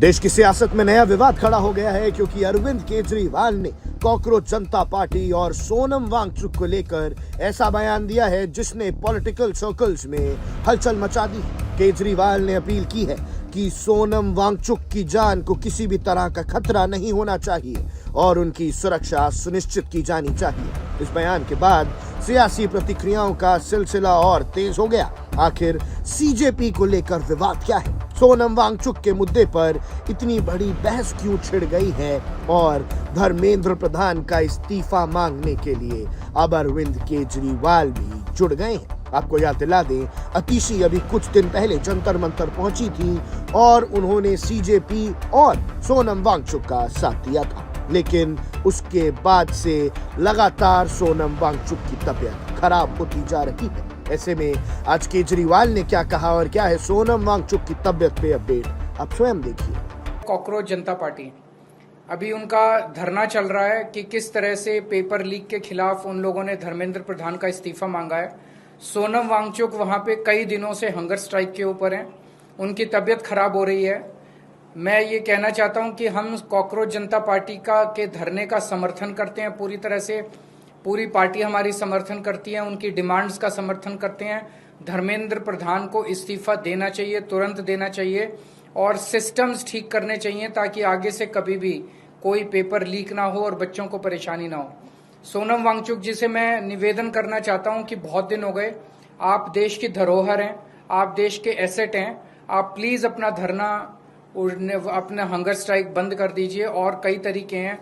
देश की सियासत में नया विवाद खड़ा हो गया है क्योंकि अरविंद केजरीवाल ने कॉकरोच जनता पार्टी और सोनम वांगचुक को लेकर ऐसा बयान दिया है जिसने पॉलिटिकल सर्कल्स में हलचल मचा दी। केजरीवाल ने अपील की है कि सोनम वांगचुक की जान को किसी भी तरह का खतरा नहीं होना चाहिए और उनकी सुरक्षा सुनिश्चित की जानी चाहिए। इस बयान के बाद सियासी प्रतिक्रियाओं का सिलसिला और तेज हो गया। आखिर सीजेपी को लेकर विवाद क्या है? सोनम वांगचुक के मुद्दे पर इतनी बड़ी बहस क्यों छिड़ गई है और धर्मेंद्र प्रधान का इस्तीफा मांगने के लिए अब अरविंद केजरीवाल भी जुड़ गए हैं। आपको याद दिला दें, अतिशी अभी कुछ दिन पहले जंतर मंतर पहुंची थी और उन्होंने सीजेपी और सोनम वांगचुक का साथ दिया था, लेकिन उसके बाद से लगातार सोनम वांगचुक की तबीयत खराब होती जा रही है। ऐसे में आज केजरीवाल ने क्या कहा और क्या है सोनम वांगचुक की तबीयत पे अपडेट, आप स्वयं देखिए। कॉकरोच जनता पार्टी, अभी उनका धरना चल रहा है कि किस तरह से पेपर लीक के खिलाफ उन लोगों ने धर्मेंद्र प्रधान का इस्तीफा मांगा है। सोनम वांगचुक वहां पे कई दिनों से हंगर स्ट्राइक के ऊपर हैं, उनकी तबीयत खराब हो रही है। मैं ये कहना चाहता हूं कि हम कॉकरोच जनता पार्टी के धरने का समर्थन करते हैं पूरी तरह से। पूरी पार्टी हमारी समर्थन करती है, उनकी डिमांड्स का समर्थन करते हैं। धर्मेंद्र प्रधान को इस्तीफा देना चाहिए, तुरंत देना चाहिए और सिस्टम्स ठीक करने चाहिए ताकि आगे से कभी भी कोई पेपर लीक ना हो और बच्चों को परेशानी ना हो। सोनम वांगचुक जी से मैं निवेदन करना चाहता हूं कि बहुत दिन हो गए, आप देश की धरोहर हैं, आप देश के एसेट हैं, आप प्लीज अपना धरना, अपना हंगर स्ट्राइक बंद कर दीजिए। और कई तरीके हैं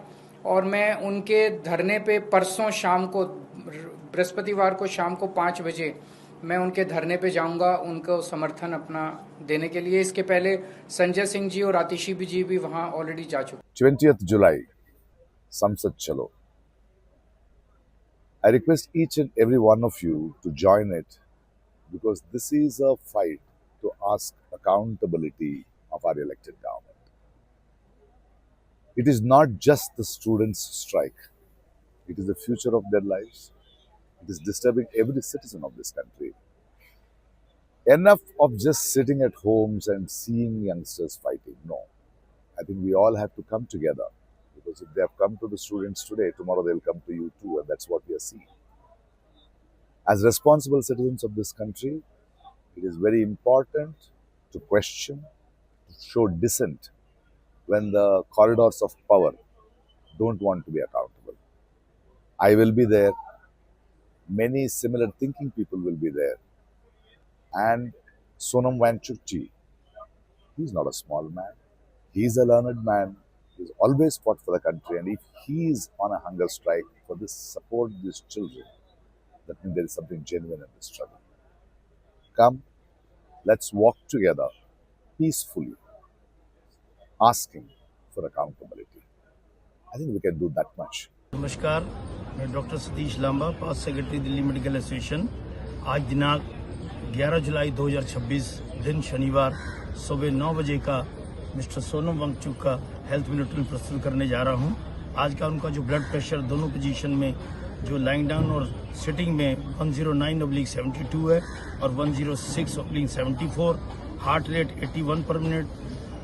और मैं उनके धरने पे परसों शाम को, बृहस्पतिवार को शाम को 5 बजे मैं उनके धरने पे जाऊंगा उनको समर्थन अपना देने के लिए। इसके पहले संजय सिंह जी और आतिशी जी भी वहां ऑलरेडी जा चुके। 20th जुलाई संसद चलो। I request each and every one of you to join it because this is a fight to ask accountability of our elected government. It is not just the students' strike. It is the future of their lives. It is disturbing every citizen of this country. Enough of just sitting at homes and seeing youngsters fighting. No. I think we all have to come together because if they have come to the students today, tomorrow they'll come to you too, and that's what we are seeing. As responsible citizens of this country, it is very important to question, to show dissent when the corridors of power don't want to be accountable. I will be there. Many similar thinking people will be there. And Sonam Wangchuk ji, he's not a small man. He's a learned man. He's always fought for the country. And if he is on a hunger strike for this support these children, that means there is something genuine in this struggle. Come, let's walk together peacefully, asking for accountability. I think we can do that much. नमस्कार, मैं doctor Satish Lamba, past secretary Delhi Medical Association. आज दिनांक 11 जुलाई 2026 दिन शनिवार सुबह 9 बजे का mister Sonam Wangchuck का हेल्थ बुलेटिन प्रस्तुत करने जा रहा हूं। आज का उनका जो ब्लड प्रेशर दोनों पोजीशन में, जो लाइंग डाउन और सिटिंग में 109/72 है और 106/74, हार्ट रेट 81 पर मिनट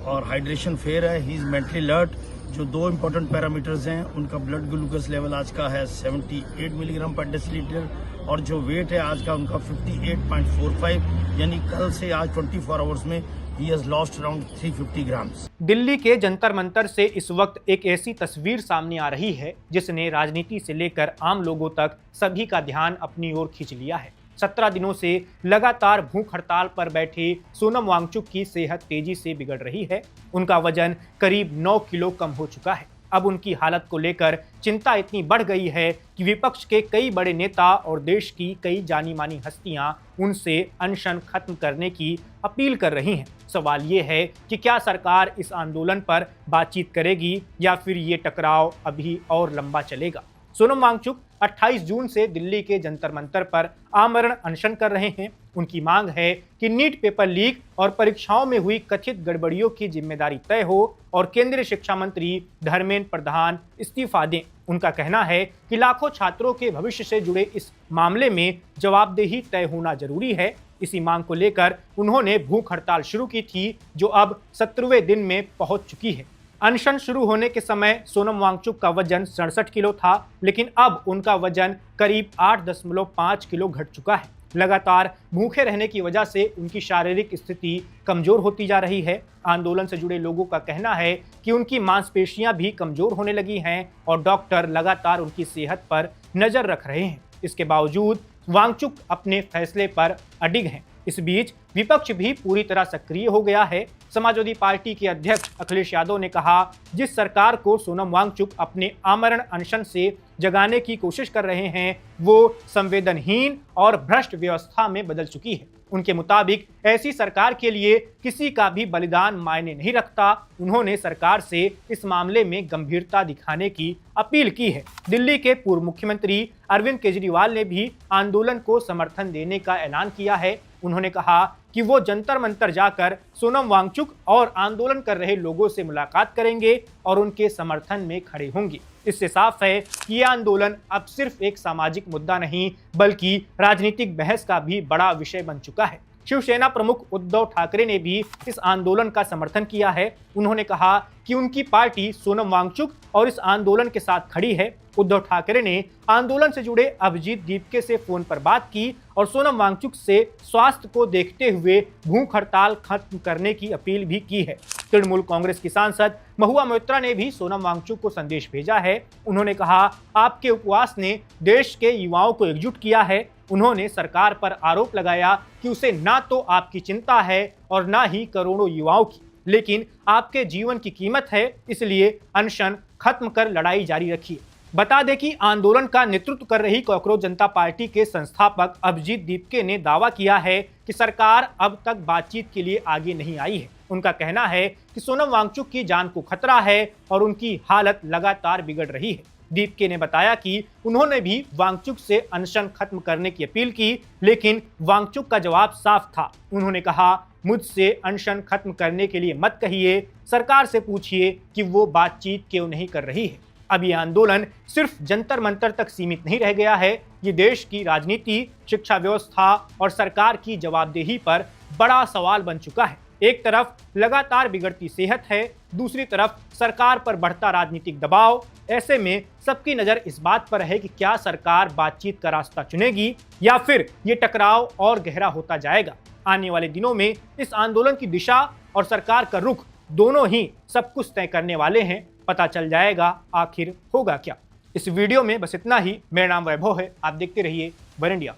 और हाइड्रेशन फेयर है। He is mentally alert. जो 2 इंपॉर्टेंट पैरामीटर्स हैं, उनका ब्लड ग्लूकोज लेवल आज का है 78 मिलीग्राम पर डेसीलीटर और जो वेट है आज का उनका 58.45, यानी कल से आज 24 आवर्स में he has lost around 350 grams. Delhi के जंतर मंतर से इस वक्त एक ऐसी तस्वीर सामने आ रही है जिसने राजनीति से लेकर आम लोगों तक सभी का ध्यान अपनी ओर खींच लिया है। 17 दिनों से लगातार भूख हड़ताल पर बैठे सोनम वांगचुक की सेहत तेजी से बिगड़ रही है। उनका वजन करीब 9 किलो कम हो चुका है। अब उनकी हालत को लेकर चिंता इतनी बढ़ गई है कि विपक्ष के कई बड़े नेता और देश की कई जानी मानी हस्तियां उनसे अनशन खत्म करने की अपील कर रही हैं। सवाल ये है कि क्या सरकार इस आंदोलन पर बातचीत करेगी या फिर ये टकराव अभी और लंबा चलेगा। सोनम वांगचुक 28 जून से दिल्ली के जंतर मंतर पर आमरण अनशन कर रहे हैं। उनकी मांग है कि नीट पेपर लीक और परीक्षाओं में हुई कथित गड़बड़ियों की जिम्मेदारी तय हो और केंद्रीय शिक्षा मंत्री धर्मेंद्र प्रधान इस्तीफा दें। उनका कहना है कि लाखों छात्रों के भविष्य से जुड़े इस मामले में जवाबदेही तय होना जरूरी है। इसी मांग को लेकर उन्होंने भूख हड़ताल शुरू की थी, जो अब 17वें दिन में पहुंच चुकी है। अनशन शुरू होने के समय सोनम वांगचुक का वजन 67 किलो था, लेकिन अब उनका वजन करीब 8.5 किलो घट चुका है। लगातार भूखे रहने की वजह से उनकी शारीरिक स्थिति कमजोर होती जा रही है। आंदोलन से जुड़े लोगों का कहना है कि उनकी मांसपेशियां भी कमजोर होने लगी हैं और डॉक्टर लगातार उनकी सेहत पर नजर रख रहे हैं। इसके बावजूद वांगचुक अपने फैसले पर अडिग हैं। इस बीच विपक्ष भी पूरी तरह सक्रिय हो गया है। समाजवादी पार्टी के अध्यक्ष अखिलेश यादव ने कहा, जिस सरकार को सोनम वांगचुक अपने आमरण अनशन से जगाने की कोशिश कर रहे हैं, वो संवेदनहीन और भ्रष्ट व्यवस्था में बदल चुकी है। उनके मुताबिक ऐसी सरकार के लिए किसी का भी बलिदान मायने नहीं रखता। उन्होंने सरकार से इस मामले में गंभीरता दिखाने की अपील की है। दिल्ली के पूर्व मुख्यमंत्री अरविंद केजरीवाल ने भी आंदोलन को समर्थन देने का ऐलान किया है। उन्होंने कहा कि वो जंतर मंतर जाकर सोनम वांगचुक और आंदोलन कर रहे लोगों से मुलाकात करेंगे और उनके समर्थन में खड़े होंगे। इससे साफ है कि यह आंदोलन अब सिर्फ एक सामाजिक मुद्दा नहीं, बल्कि राजनीतिक बहस का भी बड़ा विषय बन चुका है। शिवसेना प्रमुख उद्धव ठाकरे ने भी इस आंदोलन का समर्थन किया है। उन्होंने कहा कि उनकी पार्टी सोनम वांगचुक और इस आंदोलन के साथ खड़ी है। उद्धव ठाकरे ने आंदोलन से जुड़े अभिजीत दीपके से फोन पर बात की और सोनम वांगचुक से स्वास्थ्य को देखते हुए भूख हड़ताल खत्म करने की अपील भी की है। तृणमूल कांग्रेस की सांसद महुआ मोइत्रा ने भी सोनम वांगचुक को संदेश भेजा है। उन्होंने कहा, आपके उपवास ने देश के युवाओं को एकजुट किया है। उन्होंने सरकार पर आरोप लगाया कि उसे ना तो आपकी चिंता है और ना ही करोड़ों युवाओं की, लेकिन आपके जीवन की कीमत है, इसलिए अनशन खत्म कर लड़ाई जारी रखिए। बता दें कि आंदोलन का नेतृत्व कर रही कॉकरोच जनता पार्टी के संस्थापक अभिजीत दीपके ने दावा किया है कि सरकार अब तक बातचीत के लिए आगे नहीं आई है। उनका कहना है कि सोनम वांगचुक की जान को खतरा है और उनकी हालत लगातार बिगड़ रही है। दीपके ने बताया कि उन्होंने भी वांगचुक से अनशन खत्म करने की अपील की, लेकिन वांगचुक का जवाब साफ था। उन्होंने कहा, मुझसे अनशन खत्म करने के लिए मत कहिए, सरकार से पूछिए कि वो बातचीत क्यों नहीं कर रही है। अब ये आंदोलन सिर्फ जंतर मंतर तक सीमित नहीं रह गया है। ये देश की राजनीति, शिक्षा व्यवस्था और सरकार की जवाबदेही पर बड़ा सवाल बन चुका है। एक तरफ लगातार बिगड़ती सेहत है, दूसरी तरफ सरकार पर बढ़ता राजनीतिक दबाव। ऐसे में सबकी नज़र इस बात पर है कि क्या सरकार बातचीत का रास्ता चुनेगी या फिर ये टकराव और गहरा होता जाएगा। आने वाले दिनों में इस आंदोलन की दिशा और सरकार का रुख दोनों ही सब कुछ तय करने वाले हैं। पता चल जाएगा आखिर होगा क्या। इस वीडियो में बस इतना ही। मेरा नाम वैभव है, आप देखते रहिए वन इंडिया।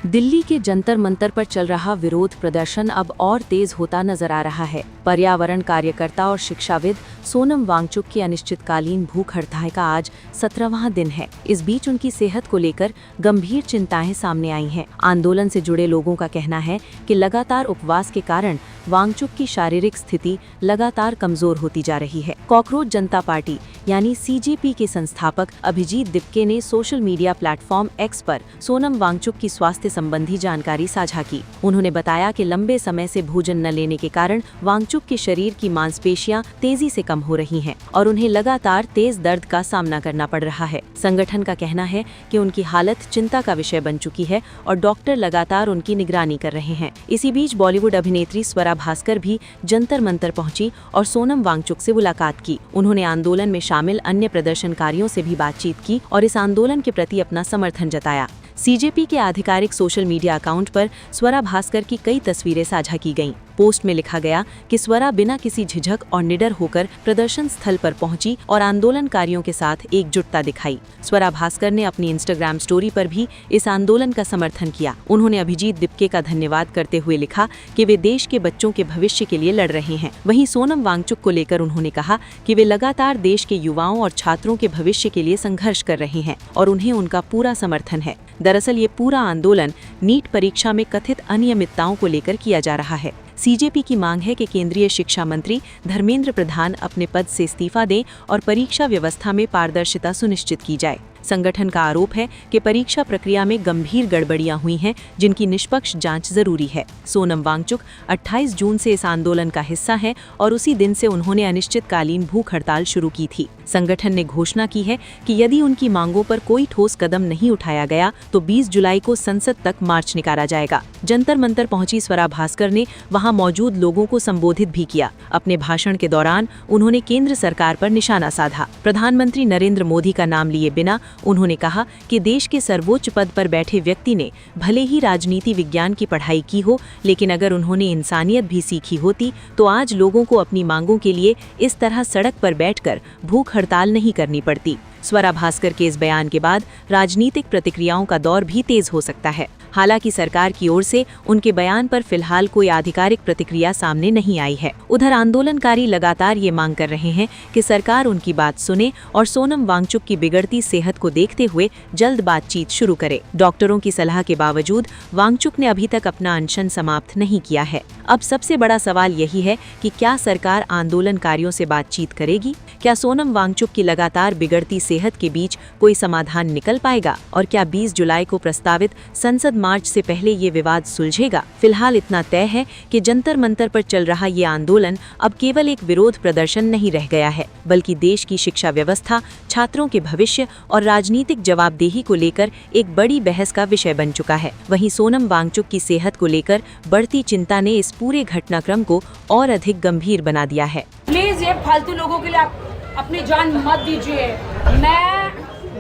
दिल्ली के जंतर मंतर पर चल रहा विरोध प्रदर्शन अब और तेज होता नजर आ रहा है। पर्यावरण कार्यकर्ता और शिक्षाविद सोनम वांगचुक की अनिश्चितकालीन भूख हड़ताल का आज 17वां दिन है। इस बीच उनकी सेहत को लेकर गंभीर चिंताएं सामने आई हैं। आंदोलन से जुड़े लोगों का कहना है कि लगातार उपवास के कारण वांगचुक की शारीरिक स्थिति लगातार कमजोर होती जा रही है। कॉकरोच जनता पार्टी यानी सीजेपी के संस्थापक अभिजीत दीपके ने सोशल मीडिया प्लेटफॉर्म एक्स पर सोनम वांगचुक की स्वास्थ्य संबंधी जानकारी साझा की। उन्होंने बताया कि लंबे समय से भोजन न लेने के कारण वांगचुक के शरीर की मांसपेशियां तेजी से कम हो रही हैं और उन्हें लगातार तेज दर्द का सामना करना पड़ रहा है। संगठन का कहना है कि उनकी हालत चिंता का विषय बन चुकी है और डॉक्टर लगातार उनकी निगरानी कर रहे हैं। इसी बीच बॉलीवुड अभिनेत्री स्वरा भास्कर भी जंतर मंतर पहुंची और सोनम वांगचुक से मुलाकात की। उन्होंने आंदोलन में शामिल अन्य प्रदर्शनकारियों से भी बातचीत की और इस आंदोलन के प्रति अपना समर्थन जताया। सीजेपी के आधिकारिक सोशल मीडिया अकाउंट पर स्वरा भास्कर की कई तस्वीरें साझा की गईं। पोस्ट में लिखा गया कि स्वरा बिना किसी झिझक और निडर होकर प्रदर्शन स्थल पर पहुंची और आंदोलनकारियों के साथ एकजुटता दिखाई। स्वरा भास्कर ने अपनी इंस्टाग्राम स्टोरी पर भी इस आंदोलन का समर्थन किया। उन्होंने अभिजीत दीपके का धन्यवाद करते हुए लिखा कि वे देश के बच्चों के भविष्य के लिए लड़ रहे हैं। वहीं सोनम वांगचुक को लेकर उन्होंने कहा कि वे लगातार देश के युवाओं और छात्रों के भविष्य के लिए संघर्ष कर रहे हैं और उन्हें उनका पूरा समर्थन है। दरअसल ये पूरा आंदोलन नीट परीक्षा में कथित अनियमितताओं को लेकर किया जा रहा है। सीजेपी की मांग है कि केंद्रीय शिक्षा मंत्री धर्मेंद्र प्रधान अपने पद से इस्तीफा दें और परीक्षा व्यवस्था में पारदर्शिता सुनिश्चित की जाए। संगठन का आरोप है कि परीक्षा प्रक्रिया में गंभीर गड़बड़ियां हुई हैं, जिनकी निष्पक्ष जांच जरूरी है। सोनम वांगचुक 28 जून से इस आंदोलन का हिस्सा हैं और उसी दिन से उन्होंने अनिश्चितकालीन भूख हड़ताल शुरू की थी। संगठन ने घोषणा की है कि यदि उनकी मांगों पर कोई ठोस कदम नहीं उठाया गया तो 20 जुलाई को संसद तक मार्च निकाला जाएगा। जंतर मंतर पहुंची स्वरा भास्कर ने वहां मौजूद लोगों को संबोधित भी किया। अपने भाषण के दौरान उन्होंने केंद्र सरकार पर निशाना साधा। प्रधानमंत्री नरेंद्र मोदी का नाम लिए बिना उन्होंने कहा कि देश के सर्वोच्च पद पर बैठे व्यक्ति ने भले ही राजनीति विज्ञान की पढ़ाई की हो, लेकिन अगर उन्होंने इंसानियत भी सीखी होती तो आज लोगों को अपनी मांगों के लिए इस तरह सड़क पर बैठकर भूख हड़ताल नहीं करनी पड़ती। स्वरा भास्कर के इस बयान के बाद राजनीतिक प्रतिक्रियाओं का दौर भी तेज हो सकता है। हालांकि सरकार की ओर से उनके बयान पर फिलहाल कोई आधिकारिक प्रतिक्रिया सामने नहीं आई है। उधर आंदोलनकारी लगातार ये मांग कर रहे हैं कि सरकार उनकी बात सुने और सोनम वांगचुक की बिगड़ती सेहत को देखते हुए जल्द बातचीत शुरू करे। डॉक्टरों की सलाह के बावजूद वांगचुक ने अभी तक अपना अनशन समाप्त नहीं किया है। अब सबसे बड़ा सवाल यही है कि क्या सरकार आंदोलनकारियों से बातचीत करेगी? क्या सोनम वांगचुक की लगातार बिगड़ती सेहत के बीच कोई समाधान निकल पाएगा? और क्या 20 जुलाई को प्रस्तावित संसद मार्च से पहले ये विवाद सुलझेगा? फिलहाल इतना तय है कि जंतर मंतर पर चल रहा ये आंदोलन अब केवल एक विरोध प्रदर्शन नहीं रह गया है, बल्कि देश की शिक्षा व्यवस्था, छात्रों के भविष्य और राजनीतिक जवाबदेही को लेकर एक बड़ी बहस का विषय बन चुका है। वहीं सोनम वांगचुक की सेहत को लेकर बढ़ती चिंता ने इस पूरे घटनाक्रम को और अधिक गंभीर बना दिया है। प्लीज ये फालतू लोगों के लिए आप अपनी जान मत दीजिए। मैं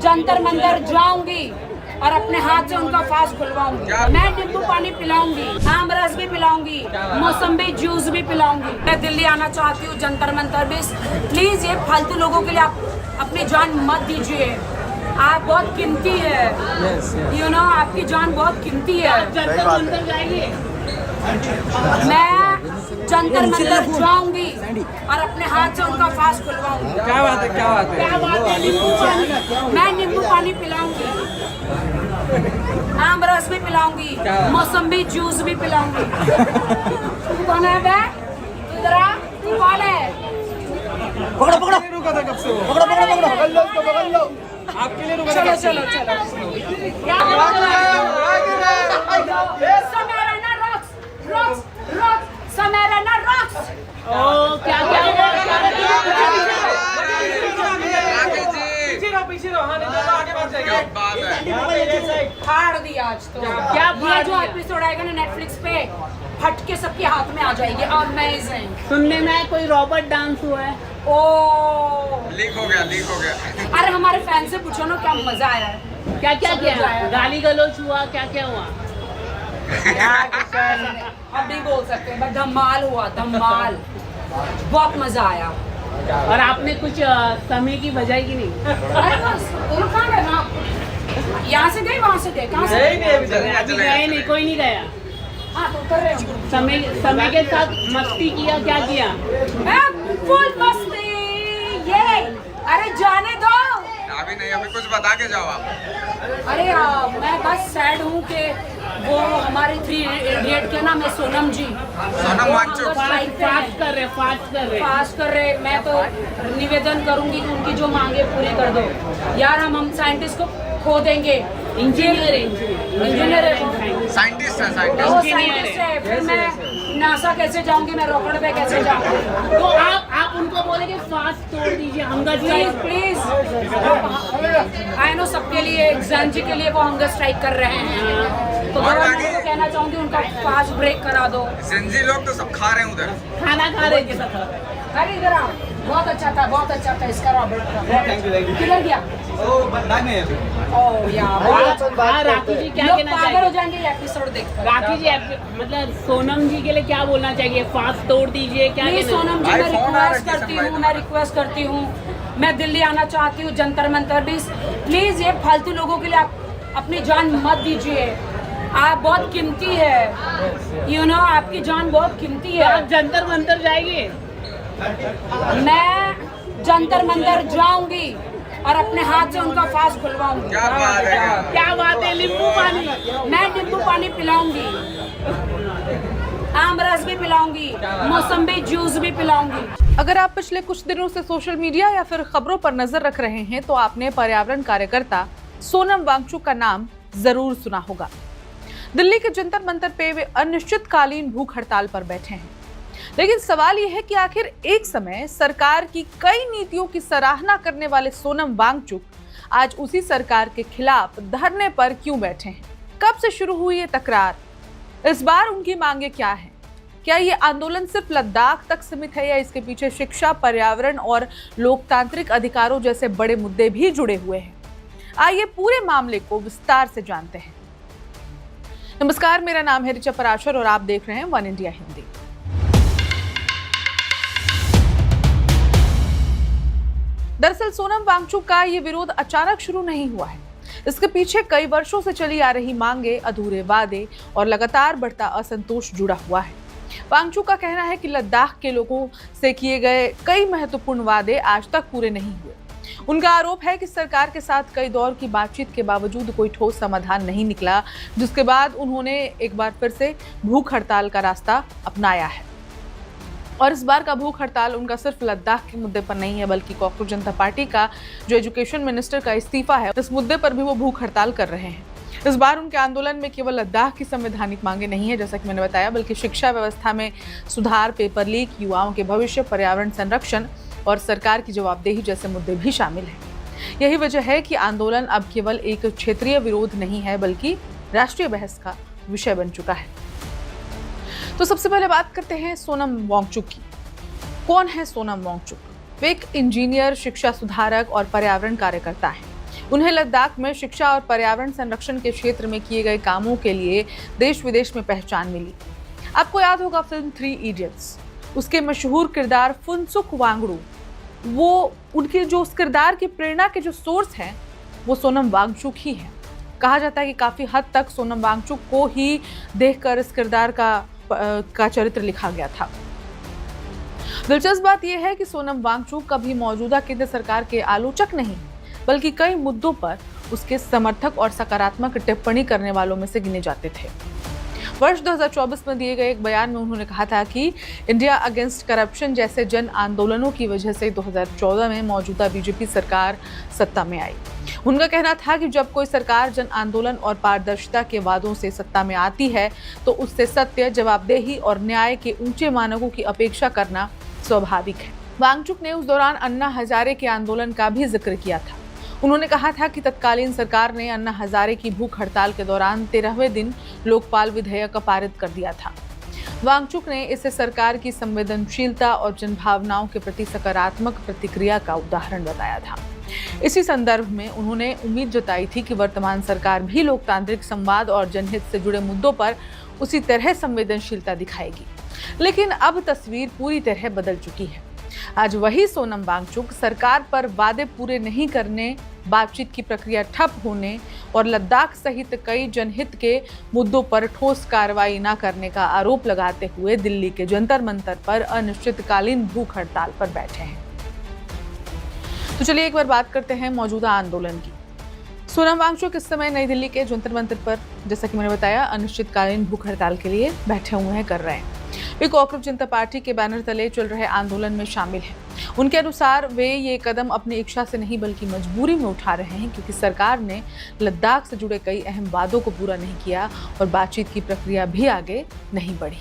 जंतर मंतर जाऊंगी और अपने हाथ से उनका फास्ट खुलवाऊंगी। मैं नींबू पानी पिलाऊंगी, आम रस भी पिलाऊंगी, मौसम्बी जूस भी पिलाऊंगी। मैं दिल्ली आना चाहती हूँ जंतर मंतर भी। प्लीज ये फालतू लोगों के लिए आप अपनी जान मत दीजिए। आप बहुत कीमती है, यू नो, आपकी जान बहुत कीमती है। जंतर मंतर जाइए, मैं जंतर मंतर जाऊंगी और अपने हाथ से उनका फास्ट खुलवाऊंगी। क्या बात है, क्या बात है, क्या बात है? नींबू पानी, मैं नींबू पानी पिलाऊंगी, आम रस भी पिलाऊंगी, मौसम्बी जूस भी पिलाऊंगी। तू कौन है बे? इधर आ, तू कौन है? पकड़ो पकड़ो, रुका था कब से? पकड़ो पकड़ो पकड़ो, पकड़ लो उसको, पकड़ लो। आपके लिए रुका था। चलो चलो चलो। Samarana rocks, Samarana rocks. ओ क्या क्या पीछे रहो, हाँ, नहीं तो आगे बढ़ जाएगा। फाड़ दिया आज तो। क्या ये जो एपिसोड आएगा ना नेटफ्लिक्स पे, फट के सबके हाथ में आ जाएगी। अमेजिंग। सुनने में कोई रॉबर्ट डांस हुआ है। ओ लीक हो गया। अरे हमारे फैन से पूछो ना क्या मजा आया है। क्या क्या किया? गाली गलौज हुआ, क्या क्या हुआ? अब नहीं बोल सकते, बट धमाल हुआ, धमाल। बहुत मजा आया। और आपने कुछ समय की बजाई की नहीं? अरे बस तुम कहाँ गए ना? यहाँ से गए, वहाँ से गए, कहाँ से गए? अभी गए नहीं, कोई नहीं गया। हाँ तो कर रहे हो। समय के साथ मस्ती किया, क्या किया? फुल मस्ती। ये अरे जाने दो। अभी नहीं, अभी कुछ बता के जाओ आप। अरे मैं बस सैड हूँ कि वो हमारे 3 इडियट के ना, मैं सोनम जी, सोनम वांगचुक फास्ट कर रहे। मैं तो निवेदन करूंगी कि उनकी जो मांगे पूरी कर दो यार। हम साइंटिस्ट को खो देंगे। इंजीनियर है वो, साइंटिस्ट है, वो साइंटिस्ट है। फिर मैं नासा कैसे जाऊंगी? मैं रॉकेट पे कैसे जाऊंगी? तो आप उनको बोले कि फास्ट तोड़ दीजिए, hunger please please. I know सबके लिए, एग्जाम जी के लिए वो हंगर स्ट्राइक कर रहे हैं, तो मैं उनको कहना चाहूंगी उनका फास्ट ब्रेक करा दो। जिंजी लोग तो सब खा रहे हैं उधर, खाना खा रहे थे। अरे इधर आओ, बहुत अच्छा था, बहुत अच्छा था इसका रॉबर्ट का। किधर गया? ओह यार, राखी जी क्या लोग कहना पागल हो चाहिए? जाएंगे ये एपिसोड देखकर। राखी जी मतलब सोनम जी के लिए क्या बोलना चाहिए? फास्ट तोड़ दीजिए, क्या प्लीज कहना? सोनम जी, मैं रिक्वेस्ट करती हूँ, मैं दिल्ली आना चाहती हूँ जंतर मंतर भी। प्लीज ये फालतू लोगों के लिए आप अपनी जान मत दीजिए। आप बहुत कीमती है, यू नो, आपकी जान बहुत कीमती है। आप जंतर मंतर जाएंगे? मैं जंतर मंतर जाऊंगी और अपने हाथ से उनका फास्ट खुलवाऊंगी। क्या बात है, क्या बात है? नींबू पानी, मैं नींबू पानी पिलाऊंगी, आम रस भी भी पिलाऊंगी, मौसम्बी जूस भी पिलाऊंगी। अगर आप पिछले कुछ दिनों से सोशल मीडिया या फिर खबरों पर नजर रख रहे हैं तो आपने पर्यावरण कार्यकर्ता सोनम वांगचुक का नाम जरूर सुना होगा। दिल्ली के जंतर मंतर पे वे अनिश्चितकालीन भूख हड़ताल पर बैठे हैं। लेकिन सवाल यह है कि आखिर एक समय सरकार की कई नीतियों की सराहना करने वाले सोनम वांगचुक आज उसी सरकार के खिलाफ धरने पर क्यों बैठे हैं? कब से शुरू हुई ये तकरार? इस बार उनकी मांगे क्या है? क्या ये आंदोलन सिर्फ लद्दाख तक सीमित है या इसके पीछे शिक्षा, पर्यावरण और लोकतांत्रिक अधिकारों जैसे बड़े मुद्दे भी जुड़े हुए हैं? आइए पूरे मामले को विस्तार से जानते हैं। नमस्कार, मेरा नाम है ऋचा पराशर और आप देख रहे हैं वन इंडिया हिंदी। दरअसल सोनम वांगचुक का ये विरोध अचानक शुरू नहीं हुआ है। इसके पीछे कई वर्षों से चली आ रही मांगे, अधूरे वादे और लगातार बढ़ता असंतोष जुड़ा हुआ है। वांगचुक का कहना है कि लद्दाख के लोगों से किए गए कई महत्वपूर्ण वादे आज तक पूरे नहीं हुए। उनका आरोप है कि सरकार के साथ कई दौर की बातचीत के बावजूद कोई ठोस समाधान नहीं निकला, जिसके बाद उन्होंने एक बार फिर से भूख हड़ताल का रास्ता अपनाया है। और इस बार का भूख हड़ताल उनका सिर्फ लद्दाख के मुद्दे पर नहीं है, बल्कि कॉकरोच जनता पार्टी का जो एजुकेशन मिनिस्टर का इस्तीफा है, इस मुद्दे पर भी वो भूख हड़ताल कर रहे हैं। इस बार उनके आंदोलन में केवल लद्दाख की संवैधानिक मांगे नहीं है, जैसा कि मैंने बताया, बल्कि शिक्षा व्यवस्था में सुधार, पेपर लीक, युवाओं के भविष्य, पर्यावरण संरक्षण और सरकार की जवाबदेही जैसे मुद्दे भी शामिल हैं। यही वजह है कि आंदोलन अब केवल एक क्षेत्रीय विरोध नहीं है, बल्कि राष्ट्रीय बहस का विषय बन चुका है। तो सबसे पहले बात करते हैं सोनम वांगचुक की। कौन है सोनम वांगचुक? वे एक इंजीनियर, शिक्षा सुधारक और पर्यावरण कार्यकर्ता हैं। उन्हें लद्दाख में शिक्षा और पर्यावरण संरक्षण के क्षेत्र में किए गए कामों के लिए देश विदेश में पहचान मिली। आपको याद होगा फिल्म 3 इडियट्स, उसके मशहूर किरदार फुनसुक वांगडू, वो उनके जो उस किरदार की प्रेरणा के जो सोर्स हैं वो सोनम वांगचुक ही हैं। कहा जाता है कि काफी हद तक सोनम वांगचुक को ही देखकर इस किरदार का चरित्र लिखा गया था। दिलचस्प बात यह है कि सोनम वांगचुक कभी मौजूदा केंद्र सरकार के आलोचक नहीं, बल्कि कई मुद्दों पर उसके समर्थक और सकारात्मक टिप्पणी करने वालों में से गिने जाते थे। वर्ष 2024 में दिए गए एक बयान में उन्होंने कहा था कि इंडिया अगेंस्ट करप्शन जैसे जन आंदोलनों की वजह से 2014 में मौजूदा बीजेपी सरकार सत्ता में आई। उनका कहना था कि जब कोई सरकार जन आंदोलन और पारदर्शिता के वादों से सत्ता में आती है तो उससे सत्य, जवाबदेही और न्याय के ऊंचे मानकों की अपेक्षा करना स्वाभाविक है। वांगचुक ने उस दौरान अन्ना हजारे के आंदोलन का भी जिक्र किया था। उन्होंने कहा था कि तत्कालीन सरकार ने अन्ना हजारे की भूख हड़ताल के दौरान 13वें दिन लोकपाल विधेयक पारित कर दिया था। वांगचुक ने इसे सरकार की संवेदनशीलता और जनभावनाओं के प्रति सकारात्मक प्रतिक्रिया का उदाहरण बताया था। इसी संदर्भ में उन्होंने उम्मीद जताई थी कि वर्तमान सरकार भी लोकतांत्रिक संवाद और जनहित से जुड़े मुद्दों पर उसी तरह संवेदनशीलता दिखाएगी। लेकिन अब तस्वीर पूरी तरह बदल चुकी है। आज वही सोनम वांगचुक सरकार पर वादे पूरे नहीं करने, बातचीत की प्रक्रिया ठप होने और लद्दाख सहित कई जनहित के मुद्दों पर ठोस कार्रवाई न करने का आरोप लगाते हुए दिल्ली के जंतर मंतर पर अनिश्चितकालीन भूख हड़ताल पर बैठे हैं। तो चलिए एक बार बात करते हैं मौजूदा आंदोलन की। सोनम वांगचुक इस समय नई दिल्ली के जंतर मंतर पर, जैसा कि मैंने बताया, अनिश्चितकालीन भूख हड़ताल के लिए बैठे हुए हैं, कर रहे हैं। वे कॉकरोच जनता पार्टी के बैनर तले चल रहे आंदोलन में शामिल हैं। उनके अनुसार वे ये कदम अपनी इच्छा से नहीं बल्कि मजबूरी में उठा रहे हैं, क्योंकि सरकार ने लद्दाख से जुड़े कई अहम वादों को पूरा नहीं किया और बातचीत की प्रक्रिया भी आगे नहीं बढ़ी।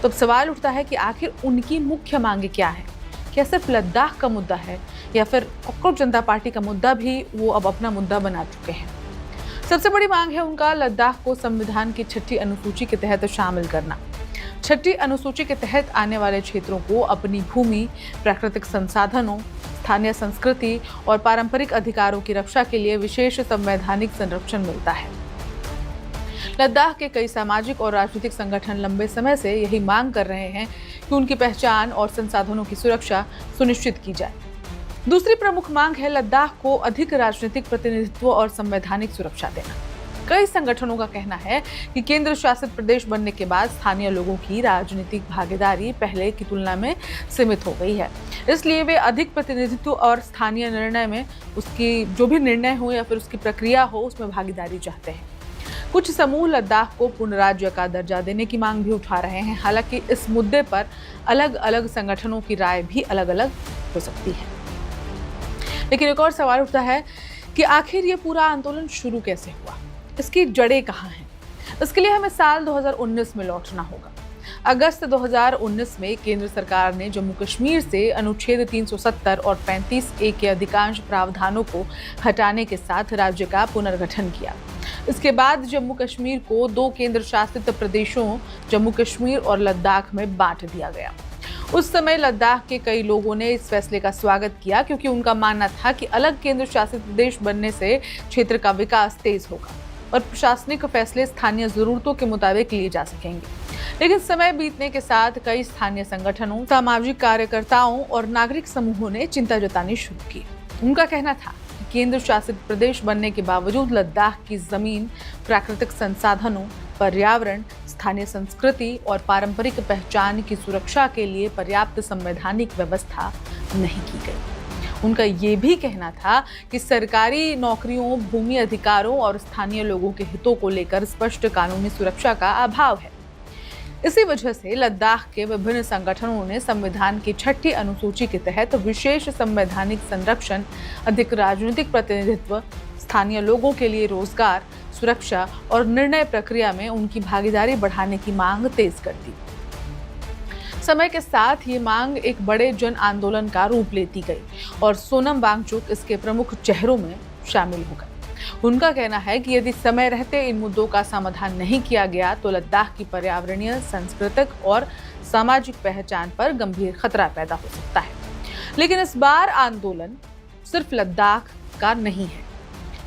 तो अब सवाल उठता है कि आखिर उनकी मुख्य मांगे क्या है? क्या सिर्फ लद्दाख का मुद्दा है या फिर कॉकरोच जनता पार्टी का मुद्दा भी वो अब अपना मुद्दा बना चुके हैं? सबसे बड़ी मांग है उनका लद्दाख को संविधान की 6ठी अनुसूची के तहत शामिल करना। 6ठी अनुसूची के तहत आने वाले क्षेत्रों को अपनी भूमि, प्राकृतिक संसाधनों, स्थानीय संस्कृति और पारंपरिक अधिकारों की रक्षा के लिए विशेष संवैधानिक संरक्षण मिलता है। लद्दाख के कई सामाजिक और राजनीतिक संगठन लंबे समय से यही मांग कर रहे हैं कि उनकी पहचान और संसाधनों की सुरक्षा सुनिश्चित की जाए। दूसरी प्रमुख मांग है लद्दाख को अधिक राजनीतिक प्रतिनिधित्व और संवैधानिक सुरक्षा देना। कई संगठनों का कहना है कि केंद्र शासित प्रदेश बनने के बाद स्थानीय लोगों की राजनीतिक भागीदारी पहले की तुलना में सीमित हो गई है, इसलिए वे अधिक प्रतिनिधित्व और स्थानीय निर्णय में उसकी जो भी निर्णय हो या फिर उसकी प्रक्रिया हो उसमें भागीदारी चाहते हैं। कुछ समूह लद्दाख को पूर्ण राज्य का दर्जा देने की मांग भी उठा रहे हैं। हालांकि इस मुद्दे पर अलग अलग संगठनों की राय भी अलग अलग हो सकती है। लेकिन एक और सवाल उठता है कि आखिर ये पूरा आंदोलन शुरू कैसे हुआ, इसकी जड़ें कहाँ हैं? इसके लिए हमें साल 2019 में लौटना होगा। अगस्त 2019 में केंद्र सरकार ने जम्मू कश्मीर से अनुच्छेद 370 और 35A के अधिकांश प्रावधानों को हटाने के साथ राज्य का पुनर्गठन किया। इसके बाद जम्मू कश्मीर को 2 केंद्र शासित प्रदेशों जम्मू कश्मीर और लद्दाख में बांट दिया गया। उस समय लद्दाख के कई लोगों ने इस फैसले का स्वागत किया, क्योंकि उनका मानना था कि अलग केंद्र शासित प्रदेश बनने से क्षेत्र का विकास तेज होगा और प्रशासनिक फैसले स्थानीय जरूरतों के मुताबिक लिए जा सकेंगे। लेकिन समय बीतने के साथ कई स्थानीय संगठनों, सामाजिक कार्यकर्ताओं और नागरिक समूहों ने चिंता जतानी शुरू की। उनका कहना था कि केंद्र शासित प्रदेश बनने के बावजूद लद्दाख की जमीन, प्राकृतिक संसाधनों, पर्यावरण, स्थानीय संस्कृति और पारंपरिक पहचान की सुरक्षा के लिए पर्याप्त संवैधानिक व्यवस्था नहीं की गई। उनका ये भी कहना था कि सरकारी नौकरियों, भूमि अधिकारों और स्थानीय लोगों के हितों को लेकर स्पष्ट कानूनी सुरक्षा का अभाव है। इसी वजह से लद्दाख के विभिन्न संगठनों ने संविधान की 6ठी अनुसूची के तहत विशेष संवैधानिक संरक्षण, अधिक राजनीतिक प्रतिनिधित्व, स्थानीय लोगों के लिए रोजगार, सुरक्षा और निर्णय प्रक्रिया में उनकी भागीदारी बढ़ाने की मांग तेज कर दी। समय के साथ ये मांग एक बड़े जन आंदोलन का रूप लेती गई और सोनम वांगचुक इसके प्रमुख चेहरों में शामिल हो गए। उनका कहना है कि यदि समय रहते इन मुद्दों का समाधान नहीं किया गया तो लद्दाख की पर्यावरणीय, सांस्कृतिक और सामाजिक पहचान पर गंभीर खतरा पैदा हो सकता है। लेकिन इस बार आंदोलन सिर्फ लद्दाख का नहीं है।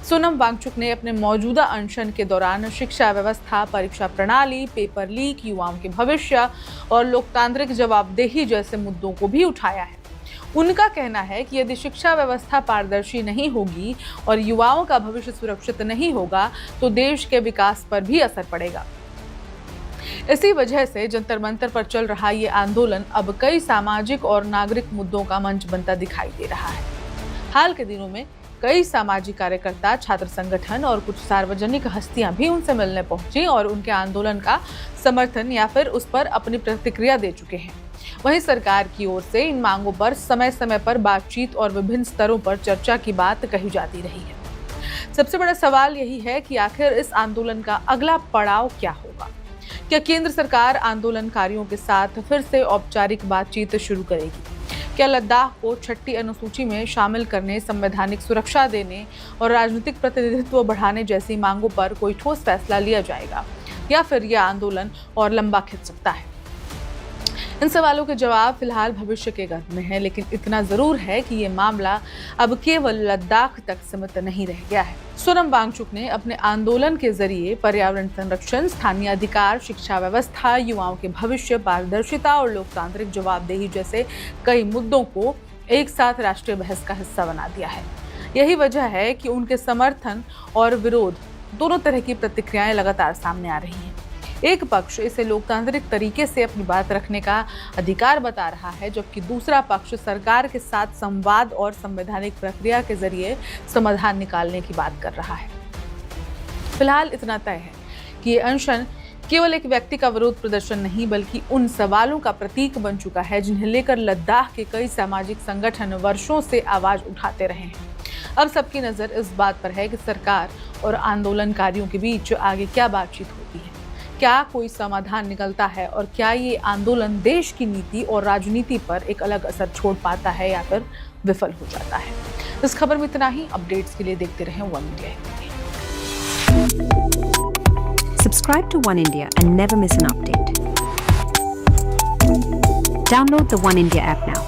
सोनम वांगचुक ने अपने मौजूदा अनशन के दौरान शिक्षा व्यवस्था, परीक्षा प्रणाली, पेपर लीक, युवाओं के भविष्य और लोकतांत्रिक जवाबदेही जैसे मुद्दों को भी उठाया है। उनका कहना है कि यदि शिक्षा व्यवस्था पारदर्शी नहीं होगी और युवाओं का भविष्य सुरक्षित नहीं होगा तो देश के विकास पर भी असर पड़ेगा। इसी वजह से जंतर मंतर पर चल रहा ये आंदोलन अब कई सामाजिक और नागरिक मुद्दों का मंच बनता दिखाई दे रहा है। हाल के दिनों में कई सामाजिक कार्यकर्ता, छात्र संगठन और कुछ सार्वजनिक हस्तियां भी उनसे मिलने पहुंची और उनके आंदोलन का समर्थन या फिर उस पर अपनी प्रतिक्रिया दे चुके हैं। वहीं सरकार की ओर से इन मांगों पर समय समय पर बातचीत और विभिन्न स्तरों पर चर्चा की बात कही जाती रही है। सबसे बड़ा सवाल यही है कि आखिर इस आंदोलन का अगला पड़ाव क्या होगा? क्या केंद्र सरकार आंदोलनकारियों के साथ फिर से औपचारिक बातचीत शुरू करेगी? क्या लद्दाख को 6ठी अनुसूची में शामिल करने, संवैधानिक सुरक्षा देने और राजनीतिक प्रतिनिधित्व बढ़ाने जैसी मांगों पर कोई ठोस फैसला लिया जाएगा, या फिर यह आंदोलन और लंबा खिंच सकता है? इन सवालों के जवाब फिलहाल भविष्य के गर्भ में है, लेकिन इतना जरूर है कि ये मामला अब केवल लद्दाख तक सीमित नहीं रह गया है। सोनम वांगचुक ने अपने आंदोलन के जरिए पर्यावरण संरक्षण, स्थानीय अधिकार, शिक्षा व्यवस्था, युवाओं के भविष्य, पारदर्शिता और लोकतांत्रिक जवाबदेही जैसे कई मुद्दों को एक साथ राष्ट्रीय बहस का हिस्सा बना दिया है। यही वजह है कि उनके समर्थन और विरोध दोनों तरह की प्रतिक्रियाएं लगातार सामने आ रही हैं। एक पक्ष इसे लोकतांत्रिक तरीके से अपनी बात रखने का अधिकार बता रहा है, जबकि दूसरा पक्ष सरकार के साथ संवाद और संवैधानिक प्रक्रिया के जरिए समाधान निकालने की बात कर रहा है। फिलहाल इतना तय है कि ये अनशन केवल एक व्यक्ति का विरोध प्रदर्शन नहीं, बल्कि उन सवालों का प्रतीक बन चुका है जिन्हें लेकर लद्दाख के कई सामाजिक संगठन वर्षों से आवाज उठाते रहे हैं। अब सबकी नजर इस बात पर है कि सरकार और आंदोलनकारियों के बीच आगे क्या बातचीत होती है, क्या कोई समाधान निकलता है और क्या ये आंदोलन देश की नीति और राजनीति पर एक अलग असर छोड़ पाता है या फिर विफल हो जाता है। इस खबर में इतना ही। अपडेट्स के लिए देखते रहें one India. Subscribe to One India and never miss an update. Download the One India app now.